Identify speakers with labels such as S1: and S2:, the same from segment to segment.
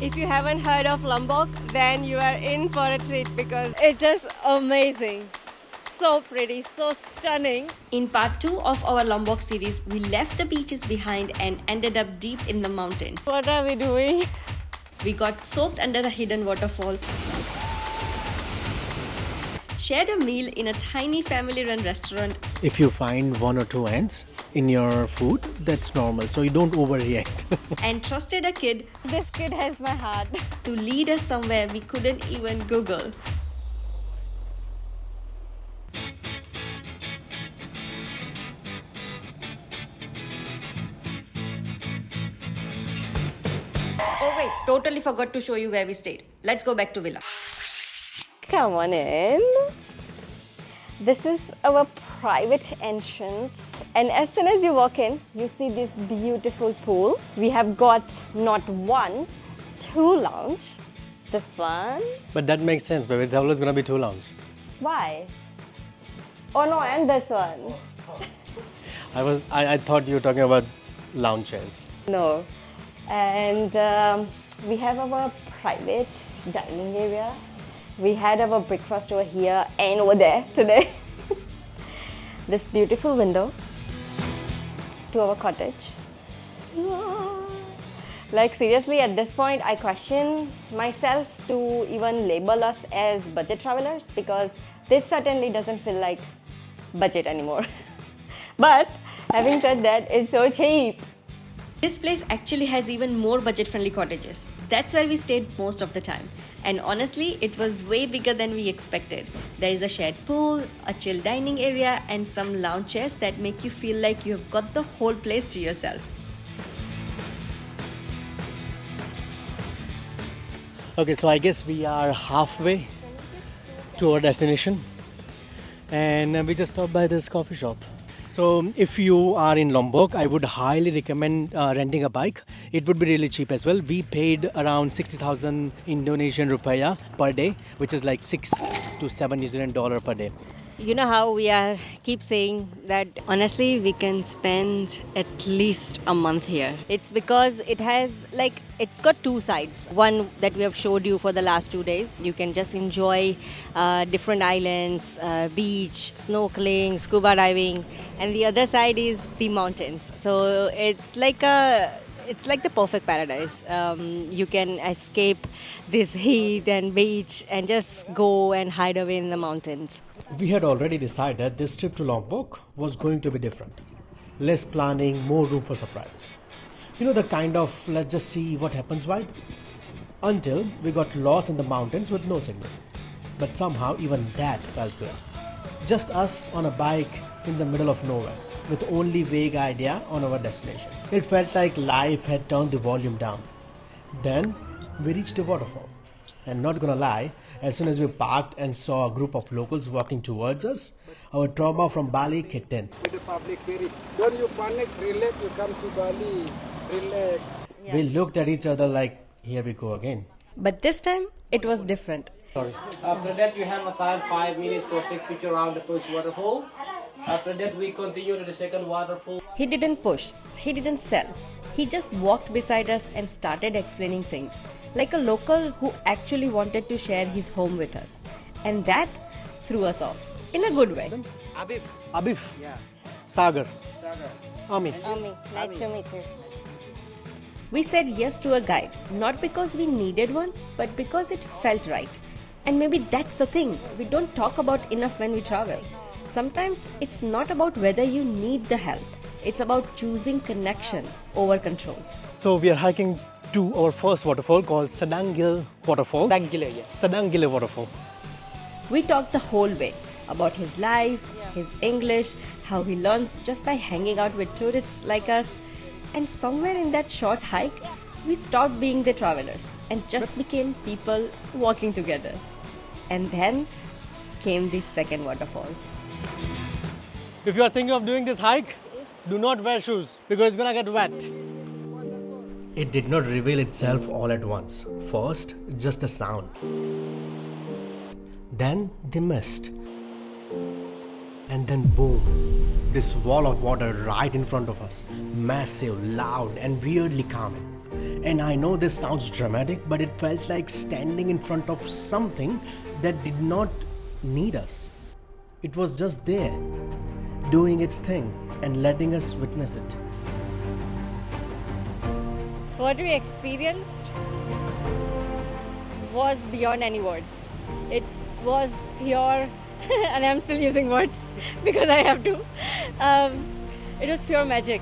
S1: If you haven't heard of Lombok, then you are in for a treat because it's just amazing. So pretty, so stunning.
S2: In part 2 of our Lombok series, we left the beaches behind and ended up deep in the mountains.
S1: What are we doing?
S2: We got soaked under a hidden waterfall, shared a meal in a tiny family-run restaurant.
S3: If you find 1 or 2 ants in your food, that's normal, so you don't overreact.
S2: And trusted a kid
S1: This kid has my heart.
S2: to lead us somewhere we couldn't even Google. Oh wait, totally forgot to show you where we stayed. Let's go back to villa.
S1: Come on in. This is our private entrance. And as soon as you walk in, you see this beautiful pool. We have got not 1, 2 lounge. This one.
S3: But that makes sense, but it's always gonna be 2 lounge.
S1: Why? Oh no, and this one.
S3: I thought you were talking about lounge chairs.
S1: No. And we have our private dining area. We had our breakfast over here and over there today. This beautiful window to our cottage. Like seriously, at this point, I question myself to even label us as budget travelers because this certainly doesn't feel like budget anymore. But having said that, it's so cheap.
S2: This place actually has even more budget-friendly cottages. That's where we stayed most of the time. And honestly, it was way bigger than we expected. There is a shared pool, a chill dining area, and some lounge chairs that make you feel like you've got the whole place to yourself.
S3: Okay, so I guess we are halfway to our destination. And we just stopped by this coffee shop. So if you are in Lombok, I would highly recommend renting a bike. It would be really cheap as well. We paid around 60,000 Indonesian rupiah per day, which is like 6 to 7 New Zealand dollar per day.
S1: You know how we keep saying that honestly we can spend at least a month here. It's because it's got 2 sides. One that we have showed you for the last 2 days. You can just enjoy different islands, beach, snorkeling, scuba diving, and the other side is the mountains. So it's like the perfect paradise. You can escape this heat and beach and just go and hide away in the mountains.
S3: We had already decided this trip to Lombok was going to be different. Less planning, more room for surprises. You know, the kind of let's just see what happens vibe? Until we got lost in the mountains with no signal. But somehow even that felt good. Just us on a bike in the middle of nowhere with only vague idea on our destination. It felt like life had turned the volume down. Then we reached a waterfall. And not gonna lie, as soon as we parked and saw a group of locals walking towards us, our trauma from Bali kicked in.
S4: With the public very, don't you panic, relax, you come to Bali, relax.
S3: We looked at each other like, here we go again.
S1: But this time it was different.
S5: After that, you have a time 5 minutes to take picture around the first waterfall. After that, we continue to the second waterfall.
S1: He didn't push, he didn't sell. He just walked beside us and started explaining things. Like a local who actually wanted to share his home with us. And that threw us off. In a good way.
S3: Abif. Yeah. Sagar. Ami.
S1: Nice to meet you. We said yes to a guide, not because we needed one, but because it felt right. And maybe that's the thing, we don't talk about enough when we travel. Sometimes it's not about whether you need the help, it's about choosing connection over control.
S3: So we are hiking to our first waterfall called Sendang Gile Waterfall. Sendang Gile Waterfall.
S1: We talked the whole way about his life, his English, how he learns just by hanging out with tourists like us. And somewhere in that short hike, we stopped being the travelers and just became people walking together. And then came the second waterfall.
S3: If you are thinking of doing this hike, do not wear shoes because it's gonna get wet. It did not reveal itself all at once. First, just the sound. Then the mist. And then boom, this wall of water right in front of us. Massive, loud and weirdly calming. And I know this sounds dramatic, but it felt like standing in front of something that did not need us. It was just there, doing its thing and letting us witness it.
S2: What we experienced was beyond any words. It was pure, and I'm still using words because I have to. It was pure magic.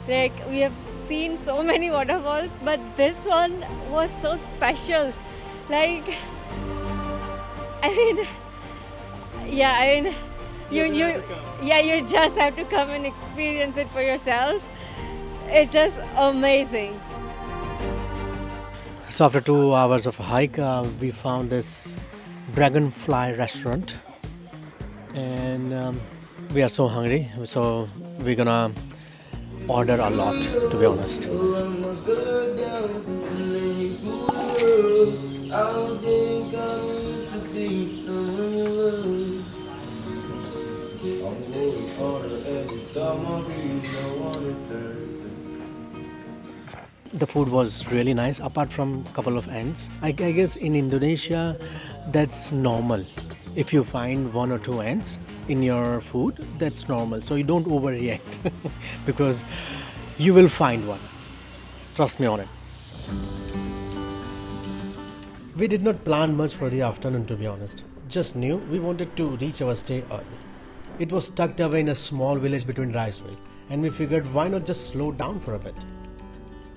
S2: Like, we have seen so many waterfalls, but this one was so special. Like, you just have to come and experience it for yourself. It's just amazing.
S3: So after 2 hours of hike, we found this dragonfly restaurant, and we are so hungry, so we're gonna order a lot, to be honest. The food was really nice, apart from a couple of ants. I guess in Indonesia, that's normal. If you find 1 or 2 ants in your food, that's normal. So you don't overreact because you will find one. Trust me on it. We did not plan much for the afternoon, to be honest. Just knew we wanted to reach our stay early. It was tucked away in a small village between Riceville, and we figured why not just slow down for a bit.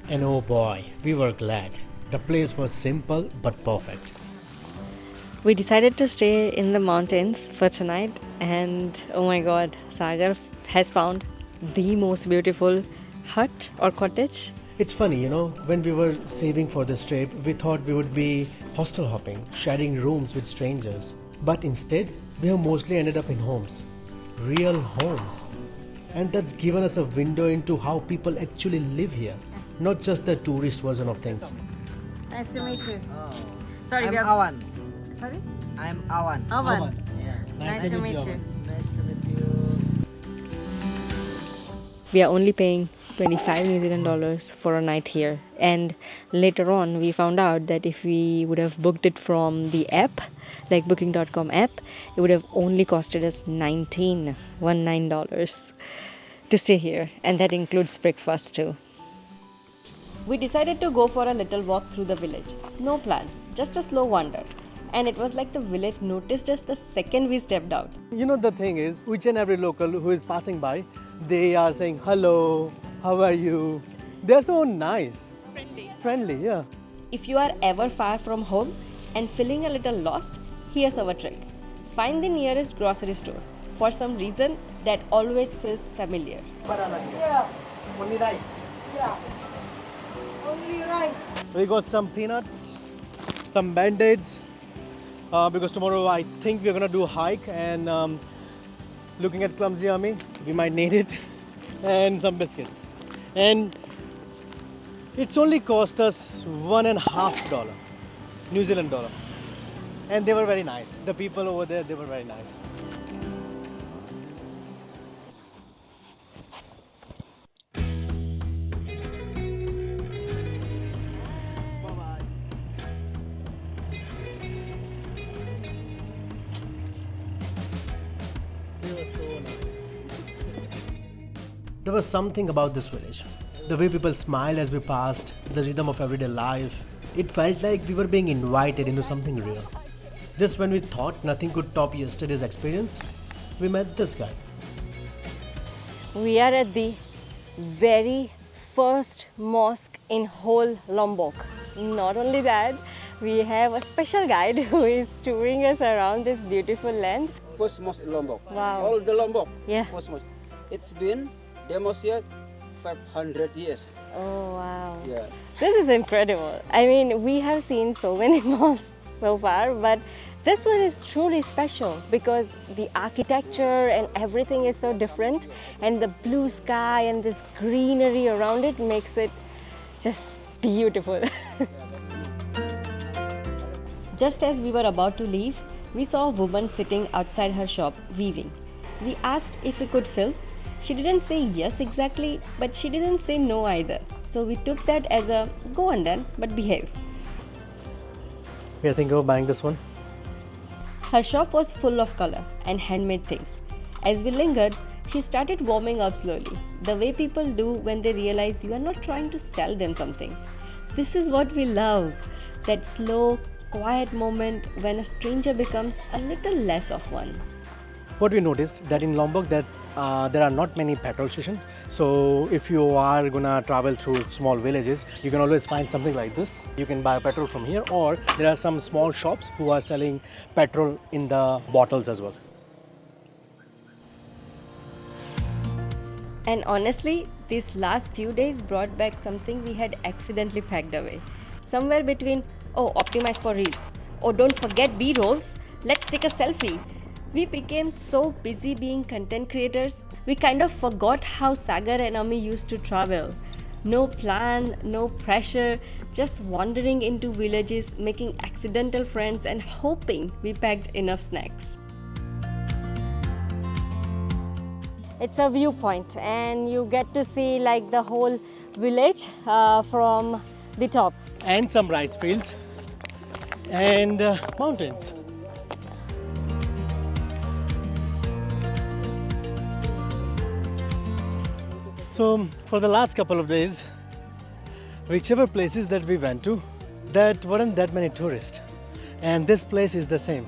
S3: And oh boy, we were glad. The place was simple but perfect.
S2: We decided to stay in the mountains for tonight, and oh my god, Sagar has found the most beautiful hut or cottage.
S3: It's funny, when we were saving for this trip, we thought we would be hostel hopping, sharing rooms with strangers. But instead, we have mostly ended up in homes. Real homes. And that's given us a window into how people actually live here, not just the tourist version of things.
S2: Nice to meet you.
S6: Sorry, I'm Awan.
S2: Sorry?
S6: I'm Awan.
S2: Awan.
S6: Yeah.
S2: Nice to meet you.
S6: Nice to meet you.
S2: We are only paying 25 New Zealand dollars for a night here, and later on we found out that if we would have booked it from the app, like booking.com app, it would have only costed us $19 to stay here, and that includes breakfast too. We decided to go for a little walk through the village. No plan, just a slow wander. And it was like the village noticed us the second we stepped out.
S3: The thing is, each and every local who is passing by, they are saying, hello, how are you? They're so nice. Friendly, yeah.
S2: If you are ever far from home and feeling a little lost, here's our trick. Find the nearest grocery store. For some reason, that always feels familiar.
S6: Yeah.
S3: Only rice.
S6: Yeah. Only rice.
S3: We got some peanuts, some band-aids, because tomorrow I think we're gonna do a hike, and looking at clumsy army, we might need it, and some biscuits. And it's only cost us $1.50 New Zealand dollar, and they were very nice. The people over there, they were very nice. There was something about this village. The way people smiled as we passed, the rhythm of everyday life. It felt like we were being invited into something real. Just when we thought nothing could top yesterday's experience, we met this guy.
S2: We are at the very first mosque in whole Lombok. Not only that, we have a special guide who is touring us around this beautiful land.
S4: First mosque in Lombok.
S2: Wow.
S4: All the Lombok.
S2: Yeah.
S4: First mosque. It's been demolished 500 years.
S2: Oh wow.
S4: Yeah.
S2: This is incredible. I mean, we have seen so many mosques so far, but this one is truly special because the architecture and everything is so different, and the blue sky and this greenery around it makes it just beautiful. Just as we were about to leave, we saw a woman sitting outside her shop weaving. We asked if we could film. She didn't say yes exactly, but she didn't say no either. So we took that as a go on then, but behave.
S3: We are thinking of buying this one.
S2: Her shop was full of color and handmade things. As we lingered, she started warming up slowly, the way people do when they realize you are not trying to sell them something. This is what we love, that slow, quiet moment when a stranger becomes a little less of one.
S3: What we noticed that in Lombok that there are not many petrol stations. So if you are gonna travel through small villages, you can always find something like this. You can buy petrol from here, or there are some small shops who are selling petrol in the bottles as well.
S2: And honestly, these last few days brought back something we had accidentally packed away. Somewhere between, oh, optimize for reels, oh, don't forget B-rolls, let's take a selfie. We became so busy being content creators, we kind of forgot how Sagar and Ami used to travel. No plan, no pressure, just wandering into villages, making accidental friends and hoping we packed enough snacks.
S1: It's a viewpoint and you get to see like the whole village from the top.
S3: And some rice fields and mountains. So for the last couple of days, whichever places that we went to, that weren't that many tourists, and this place is the same.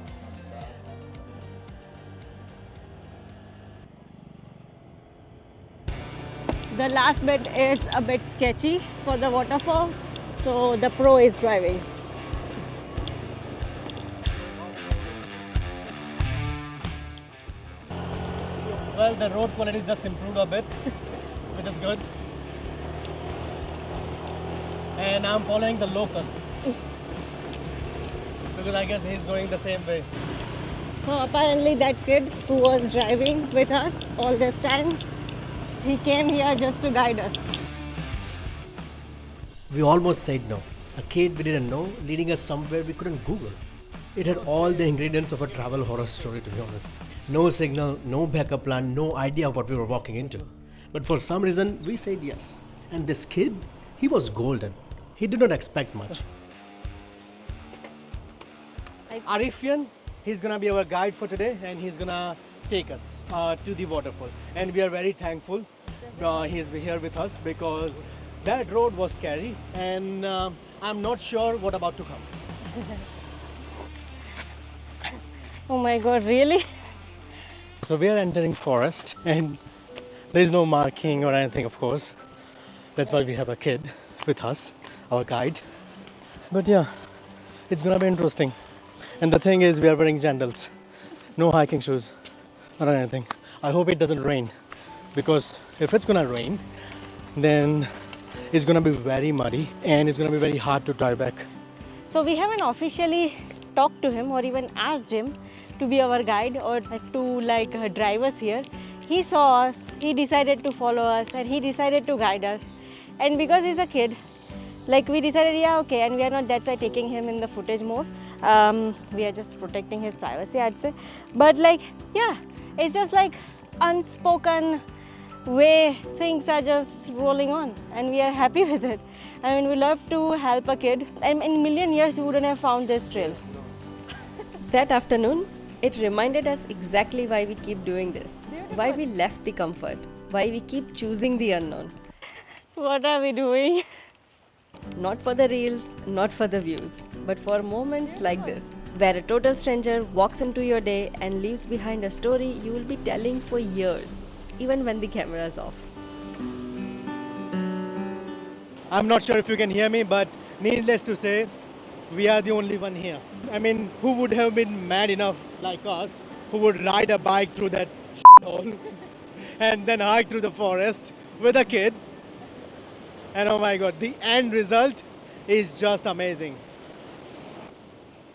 S1: The last bit is a bit sketchy for the waterfall, so the pro is driving.
S3: Well, the road quality just improved a bit, which is good. And I'm following the local because I guess he's going the same way.
S1: So apparently that kid who was driving with us all this time, he came here just to guide us.
S3: We almost said no. A kid we didn't know leading us somewhere we couldn't Google. It had all the ingredients of a travel horror story, to be honest. No signal, no backup plan, no idea of what we were walking into. But for some reason, we said yes. And this kid, he was golden. He did not expect much. Arifian, he's gonna be our guide for today, and he's gonna take us to the waterfall. And we are very thankful he's here with us because that road was scary, and I'm not sure what about to come.
S1: Oh my god, really?
S3: So we are entering forest, and there is no marking or anything, of course. That's why we have a kid with us, our guide. But yeah, it's gonna be interesting. And the thing is, we are wearing sandals, no hiking shoes or anything. I hope it doesn't rain, because if it's gonna rain, then it's gonna be very muddy and it's gonna be very hard to drive back.
S1: So we haven't officially talked to him or even asked him to be our guide or to drive us here. He saw us, he decided to follow us, and he decided to guide us. And because he's a kid, we decided, yeah, okay, and we are not that's why taking him in the footage more. We are just protecting his privacy, I'd say. But yeah, it's just unspoken way things are just rolling on, and we are happy with it. I mean, we love to help a kid, and in a million years you wouldn't have found this trail.
S2: That afternoon, it reminded us exactly why we keep doing this, why we left the comfort, why we keep choosing the unknown.
S1: What are we doing?
S2: Not for the reels, not for the views, but for moments like this, where a total stranger walks into your day and leaves behind a story you will be telling for years, even when the camera is off.
S3: I'm not sure if you can hear me, but needless to say, we are the only one here. I mean, who would have been mad enough like us, who would ride a bike through that hole and then hike through the forest with a kid? And oh my god, the end result is just amazing.